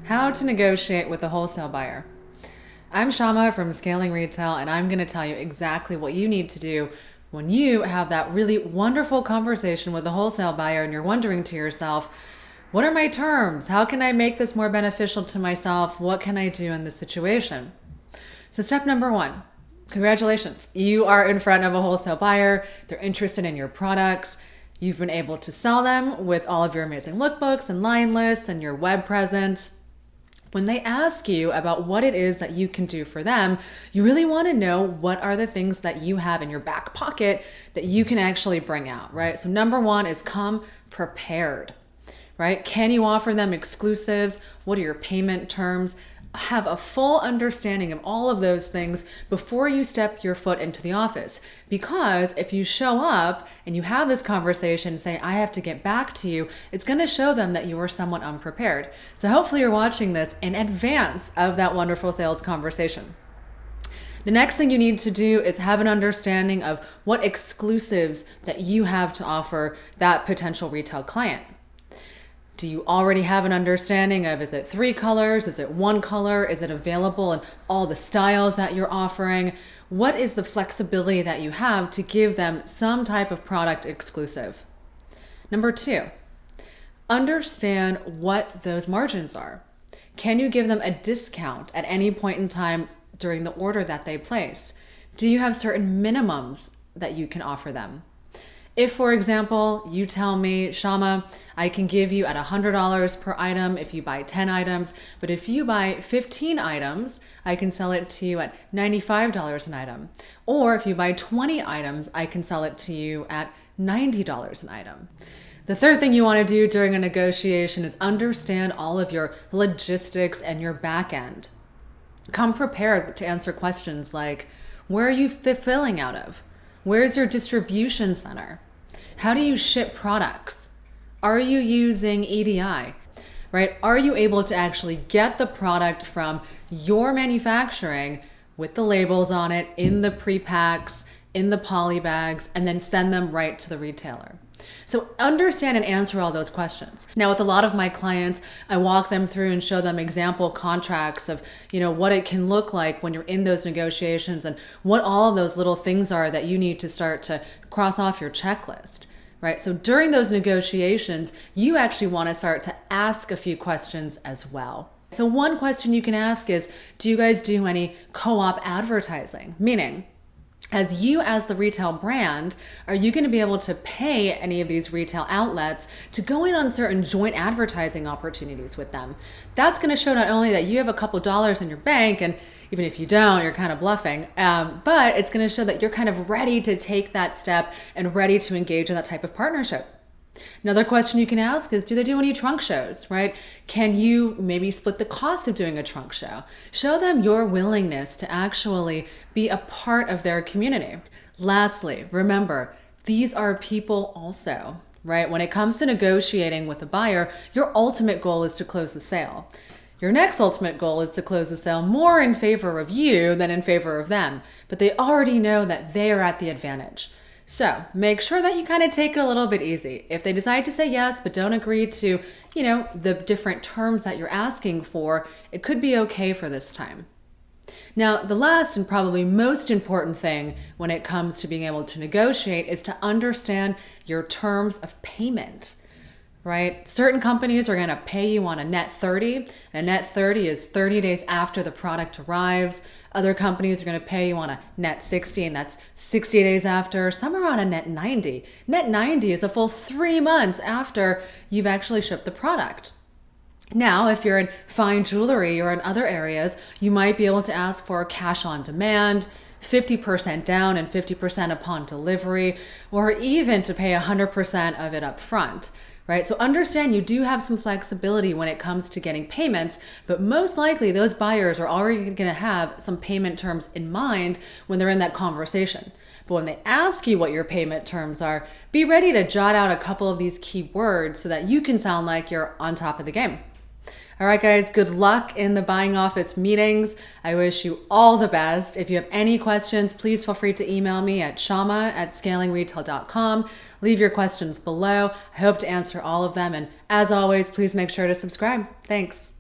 How to negotiate with a wholesale buyer. I'm Shama from Scaling Retail, and I'm going to tell you exactly what you need to do when you have that really wonderful conversation with a wholesale buyer and you're wondering to yourself, what are my terms? How can I make this more beneficial to myself? What can I do in this situation? So step number one, congratulations. You are in front of a wholesale buyer. They're interested in your products. You've been able to sell them with all of your amazing lookbooks and line lists and your web presence. When they ask you about what it is that you can do for them, you really want to know what are the things that you have in your back pocket that you can actually bring out, right? So number one is come prepared, right? Can you offer them exclusives? What are your payment terms? Have a full understanding of all of those things before you step your foot into the office. Because if you show up and you have this conversation saying, I have to get back to you, it's going to show them that you are somewhat unprepared. So hopefully you're watching this in advance of that wonderful sales conversation. The next thing you need to do is have an understanding of what exclusives that you have to offer that potential retail client. Do you already have an understanding of, is it 3 colors? Is it 1 color? Is it available in all the styles that you're offering? What is the flexibility that you have to give them some type of product exclusive? Number 2, understand what those margins are. Can you give them a discount at any point in time during the order that they place? Do you have certain minimums that you can offer them? If, for example, you tell me, Shama, I can give you at $100 per item if you buy 10 items, but if you buy 15 items, I can sell it to you at $95 an item. Or if you buy 20 items, I can sell it to you at $90 an item. The third thing you want to do during a negotiation is understand all of your logistics and your back end. Come prepared to answer questions like, where are you fulfilling out of? Where's your distribution center? How do you ship products? Are you using EDI, right? Are you able to actually get the product from your manufacturing with the labels on it, in the pre-packs, in the poly bags, and then send them right to the retailer? So understand and answer all those questions. Now, with a lot of my clients, I walk them through and show them example contracts of, what it can look like when you're in those negotiations and what all of those little things are that you need to start to cross off your checklist, right? So during those negotiations, you actually want to start to ask a few questions as well. So one question you can ask is, do you guys do any co-op advertising? Meaning, as the retail brand, are you going to be able to pay any of these retail outlets to go in on certain joint advertising opportunities with them? That's going to show not only that you have a couple dollars in your bank, and even if you don't, you're kind of bluffing, but it's going to show that you're kind of ready to take that step and ready to engage in that type of partnership. Another question you can ask is, do they do any trunk shows, right? Can you maybe split the cost of doing a trunk show? Show them your willingness to actually be a part of their community. Lastly, remember, these are people also, right? When it comes to negotiating with a buyer, your ultimate goal is to close the sale. Your next ultimate goal is to close the sale more in favor of you than in favor of them, but they already know that they are at the advantage. So make sure that you kind of take it a little bit easy. If they decide to say yes, but don't agree to, the different terms that you're asking for, it could be okay for this time. Now, the last and probably most important thing when it comes to being able to negotiate is to understand your terms of payment, right? Certain companies are going to pay you on a net 30, and a net 30 is 30 days after the product arrives. Other companies are going to pay you on a net 60, and that's 60 days after. Some are on a net 90. Net 90 is a full 3 months after you've actually shipped the product. Now, if you're in fine jewelry or in other areas, you might be able to ask for cash on demand, 50% down and 50% upon delivery, or even to pay 100% of it up front. Right? So understand you do have some flexibility when it comes to getting payments, but most likely those buyers are already going to have some payment terms in mind when they're in that conversation. But when they ask you what your payment terms are, be ready to jot out a couple of these key words so that you can sound like you're on top of the game. All right, guys, good luck in the buying office meetings. I wish you all the best. If you have any questions, please feel free to email me at shama@scalingretail.com. Leave your questions below. I hope to answer all of them. And as always, please make sure to subscribe. Thanks.